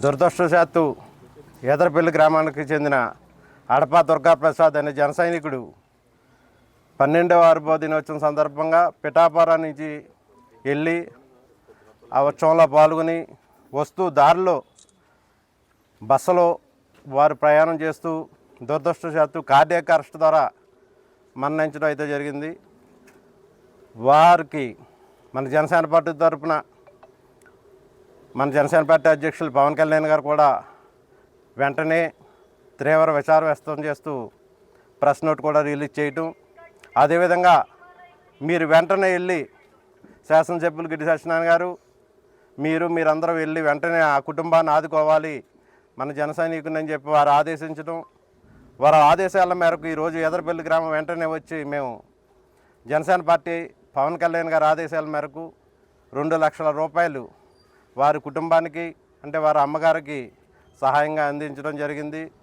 దురదృష్టవశాత్తు ఏదరపల్లి గ్రామానికి చెందిన అడపా దుర్గాప్రసాద్ అనే జన సైనికుడు 12వ ఆవిర్భావ దినోత్సవం సందర్భంగా పిఠాపురం నుంచి వెళ్ళి ఆ ఉత్సవంలో పాల్గొని వస్తూ దారిలో బస్సులో వారు ప్రయాణం చేస్తూ దురదృష్టవశాత్తు కార్డియాక్ అరెస్ట్ ద్వారా మరణించడం అయితే జరిగింది. వారికి మన జనసేన పార్టీ తరఫున మన జనసేన పార్టీ అధ్యక్షులు పవన్ కళ్యాణ్ గారు కూడా వెంటనే తీవ్ర విచారం వ్యక్తం చేస్తూ ప్రెస్ నోట్ కూడా రిలీజ్ చేయటం, అదేవిధంగా మీరు వెంటనే వెళ్ళి శాసనసభ్యులు గిడ్డి సత్యనారాయణ గారు మీరందరూ వెళ్ళి వెంటనే ఆ కుటుంబాన్ని ఆదుకోవాలి మన జన సైనికుని అని చెప్పి వారు ఆదేశించడం, వారి ఆదేశాల మేరకు ఈరోజు ఎదరపల్లి గ్రామం వెంటనే వచ్చి మేము జనసేన పార్టీ పవన్ కళ్యాణ్ గారి ఆదేశాల మేరకు 2 లక్షల రూపాయలు వారి కుటుంబానికి అంటే వారి అమ్మగారికి సహాయంగా అందించడం జరిగింది.